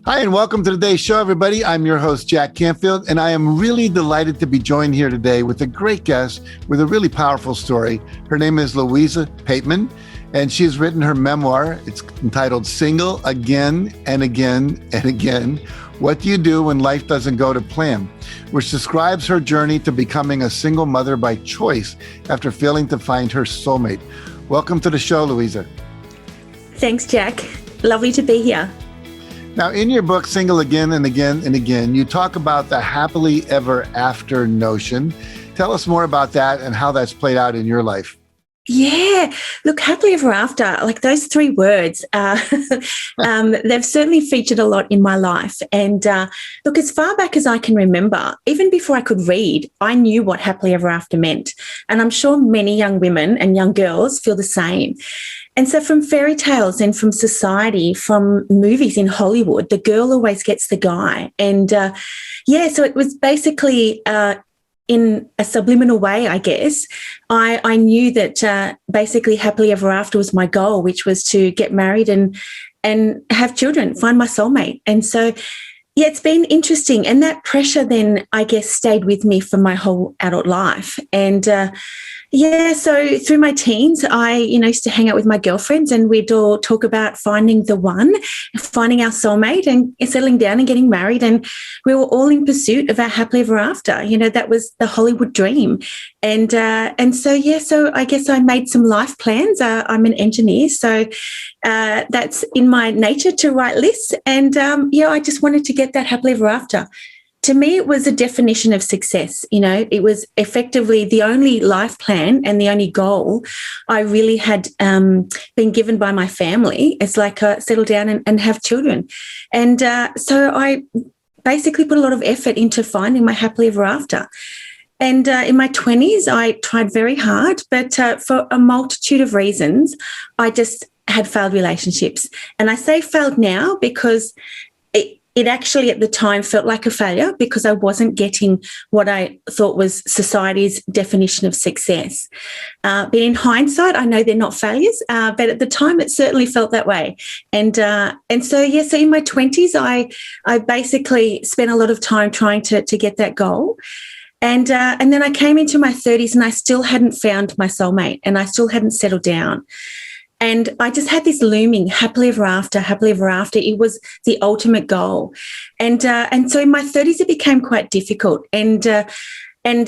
Hi, and welcome to today's show, everybody. I'm your host, Jack Canfield, and I am really delighted to be joined here today with a great guest with a really powerful story. Her name is Louisa Pateman, and she has written her memoir. It's entitled Single Again and Again and Again, What Do You Do When Life Doesn't Go to Plan?, which describes her journey to becoming a single mother by choice after failing to find her soulmate. Welcome to the show, Louisa. Thanks, Jack. Lovely to be here. Now, in your book, Single Again and Again and Again, you talk about the happily ever after notion. Tell us more about that and how that's played out in your life. Yeah, look, happily ever after, like those three words, they've certainly featured a lot in my life. And look, as far back as I can remember, even before I could read, I knew what happily ever after meant. And I'm sure many young women and young girls feel the same. And so from fairy tales and from society, from movies in Hollywood, the girl always gets the guy. And so it was basically in a subliminal way, I guess, I knew that basically happily ever after was my goal, which was to get married and have children, find my soulmate. And so, yeah, it's been interesting. And that pressure then, I guess, stayed with me for my whole adult life. And so through my teens, I used to hang out with my girlfriends and we'd all talk about finding the one, finding our soulmate and settling down and getting married. And we were all in pursuit of our happily ever after. That was the Hollywood dream. So I guess I made some life plans. I'm an engineer, so that's in my nature to write lists. And I just wanted to get that happily ever after. To me, it was a definition of success. It was effectively the only life plan and the only goal I really had been given by my family. It's like settle down and have children. And so I basically put a lot of effort into finding my happily ever after. And in my 20s, I tried very hard, but for a multitude of reasons, I just had failed relationships. And I say failed now because it actually at the time felt like a failure because I wasn't getting what I thought was society's definition of success. But in hindsight, I know they're not failures, but at the time it certainly felt that way. So in my 20s, I basically spent a lot of time trying to get that goal. And then I came into my 30s and I still hadn't found my soulmate and I still hadn't settled down. And I just had this looming happily ever after. It was the ultimate goal. And so in my 30s, it became quite difficult. And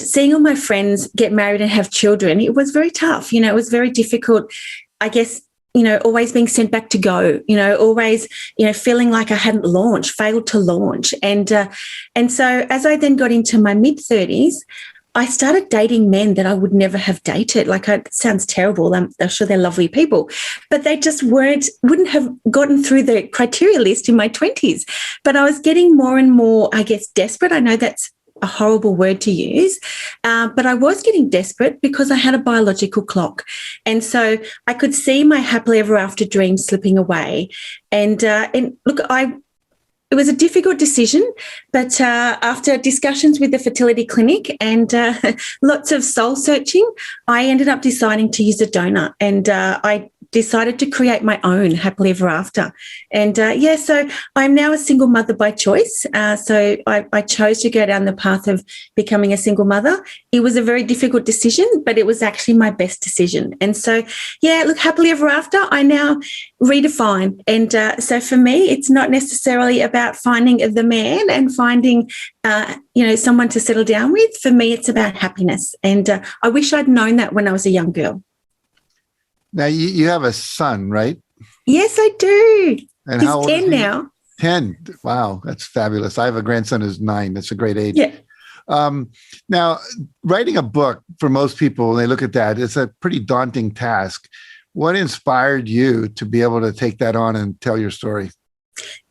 seeing all my friends get married and have children, it was very tough. It was very difficult, I guess, always being sent back to go, always, feeling like I hadn't failed to launch. And so as I then got into my mid-30s, I started dating men that I would never have dated. It sounds terrible. I'm sure they're lovely people, but they just wouldn't have gotten through the criteria list in my 20s. But I was getting more and more, I guess, desperate. I know that's a horrible word to use, but I was getting desperate because I had a biological clock. And so I could see my happily ever after dream slipping away. And look, it was a difficult decision, but after discussions with the fertility clinic and lots of soul searching, I ended up deciding to use a donor, and I decided to create my own happily ever after. And so I'm now a single mother by choice. So I chose to go down the path of becoming a single mother. It was a very difficult decision, but it was actually my best decision. And so, happily ever after, I now redefine. And so for me, it's not necessarily about finding the man and finding, someone to settle down with. For me, it's about happiness. And I wish I'd known that when I was a young girl. Now, you have a son, right? Yes, I do. And He's how old 10 is he? now. 10. Wow, that's fabulous. I have a grandson who's 9. That's a great age. Yeah. Now, writing a book, for most people, when they look at that, it's a pretty daunting task. What inspired you to be able to take that on and tell your story?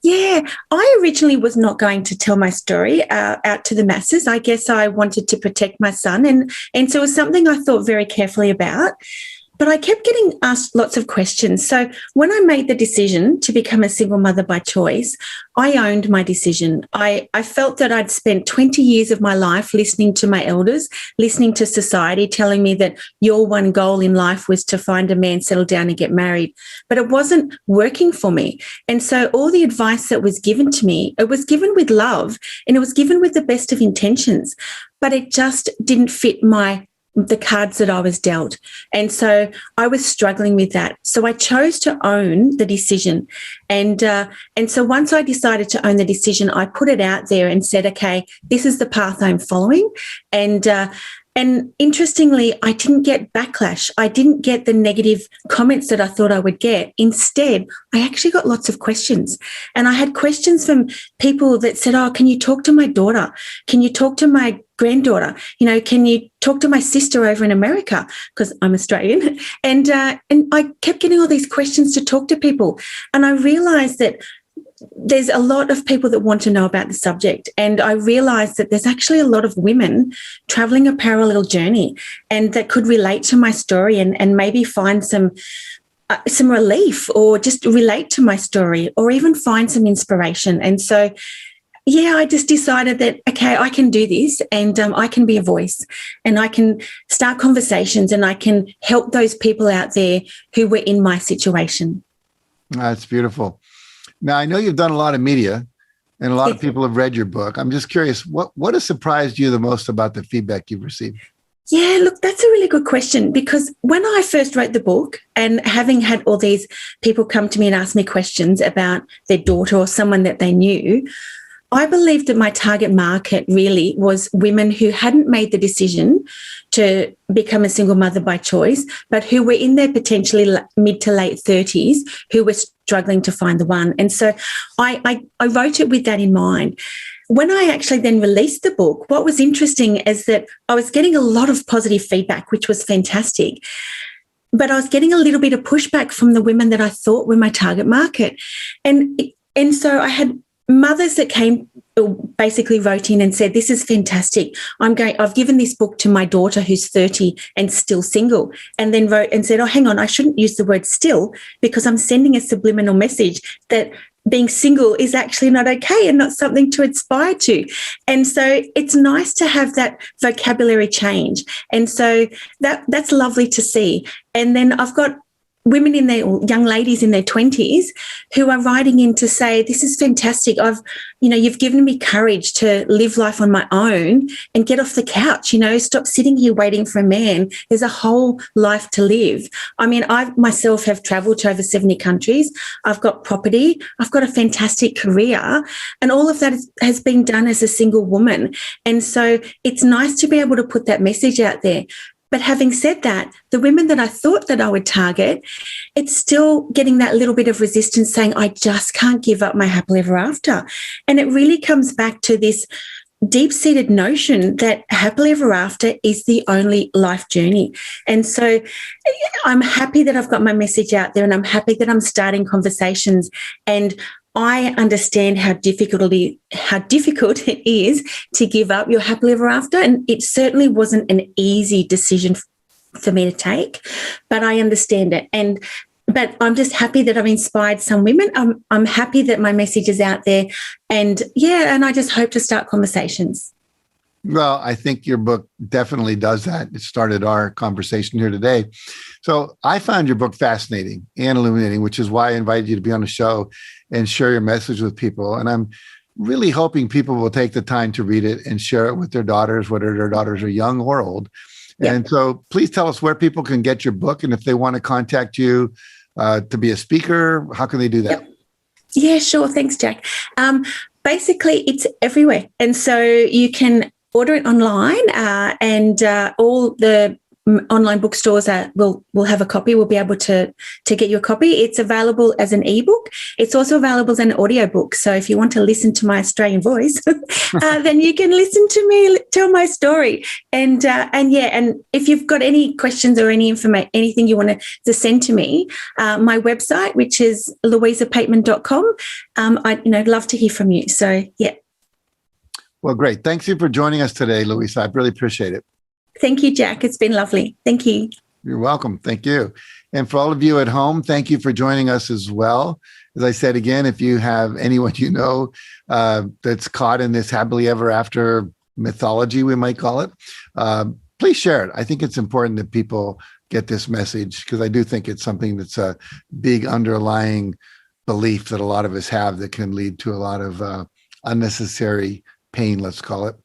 Yeah, I originally was not going to tell my story out to the masses. I guess I wanted to protect my son. And so it was something I thought very carefully about. But I kept getting asked lots of questions. So when I made the decision to become a single mother by choice, I owned my decision. I felt that I'd spent 20 years of my life listening to my elders, listening to society telling me that your one goal in life was to find a man, settle down and get married. But it wasn't working for me. And so all the advice that was given to me, it was given with love and it was given with the best of intentions, but it just didn't fit the cards that I was dealt. And so I was struggling with that. So I chose to own the decision. And so once I decided to own the decision, I put it out there and said, okay, this is the path I'm following. And interestingly, I didn't get backlash. I didn't get the negative comments that I thought I would get. Instead, I actually got lots of questions. And I had questions from people that said, oh, can you talk to my daughter? Can you talk to my granddaughter? Can you talk to my sister over in America? Because I'm Australian. And I kept getting all these questions to talk to people. And I realized that there's a lot of people that want to know about the subject. And I realized that there's actually a lot of women traveling a parallel journey and that could relate to my story and maybe find some relief or just relate to my story or even find some inspiration. And so, yeah, I just decided that, okay, I can do this and I can be a voice and I can start conversations and I can help those people out there who were in my situation. That's beautiful. Now, I know you've done a lot of media and a lot of people have read your book. I'm just curious, what has surprised you the most about the feedback you've received? Yeah, look, that's a really good question because when I first wrote the book and having had all these people come to me and ask me questions about their daughter or someone that they knew, I believed that my target market really was women who hadn't made the decision to become a single mother by choice, but who were in their potentially mid to late 30s, who were struggling to find the one. And so I wrote it with that in mind. When I actually then released the book, what was interesting is that I was getting a lot of positive feedback, which was fantastic. But I was getting a little bit of pushback from the women that I thought were my target market. And so I had mothers that basically wrote in and said, this is fantastic. I've given this book to my daughter who's 30 and still single, and then wrote and said, oh, hang on, I shouldn't use the word still because I'm sending a subliminal message that being single is actually not okay and not something to aspire to. And so it's nice to have that vocabulary change. And so that's lovely to see. And then I've got women young ladies in their 20s who are writing in to say, this is fantastic. You've given me courage to live life on my own and get off the couch, stop sitting here waiting for a man. There's a whole life to live. I mean, I myself have traveled to over 70 countries. I've got property. I've got a fantastic career. And all of that has been done as a single woman. And so it's nice to be able to put that message out there. But having said that, the women that I thought that I would target, it's still getting that little bit of resistance saying, I just can't give up my happily ever after. And it really comes back to this deep-seated notion that happily ever after is the only life journey. And so I'm happy that I've got my message out there and I'm happy that I'm starting conversations, and I understand how difficult it is to give up your happily ever after. And it certainly wasn't an easy decision for me to take, but I understand it. But I'm just happy that I've inspired some women. I'm happy that my message is out there. And I just hope to start conversations. Well, I think your book definitely does that. It started our conversation here today. So I found your book fascinating and illuminating, which is why I invited you to be on the show and share your message with people. And I'm really hoping people will take the time to read it and share it with their daughters, whether their daughters are young or old. Yeah. And so please tell us where people can get your book. And if they want to contact you to be a speaker, how can they do that? Yeah, sure. Thanks, Jack. Basically, it's everywhere. And so you can order it online and all the online bookstores will have a copy. We'll be able to get you a copy. It's available as an ebook. It's also available as an audiobook. So if you want to listen to my Australian voice, then you can listen to me tell my story. And if you've got any questions or anything you want to send to me, my website, which is louisapateman.com, I'd love to hear from you. So yeah. Well, great. Thanks you for joining us today, Louisa. I really appreciate it. Thank you, Jack. It's been lovely. Thank you. You're welcome. Thank you. And for all of you at home, thank you for joining us as well. As I said again, if you have anyone you know that's caught in this happily ever after mythology, we might call it, please share it. I think it's important that people get this message because I do think it's something that's a big underlying belief that a lot of us have that can lead to a lot of unnecessary pain, let's call it.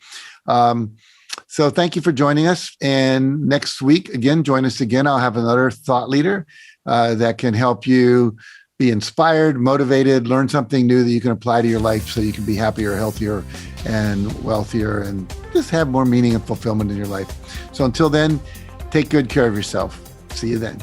So thank you for joining us. And next week, again, join us again. I'll have another thought leader that can help you be inspired, motivated, learn something new that you can apply to your life so you can be happier, healthier, and wealthier, and just have more meaning and fulfillment in your life. So until then, take good care of yourself. See you then.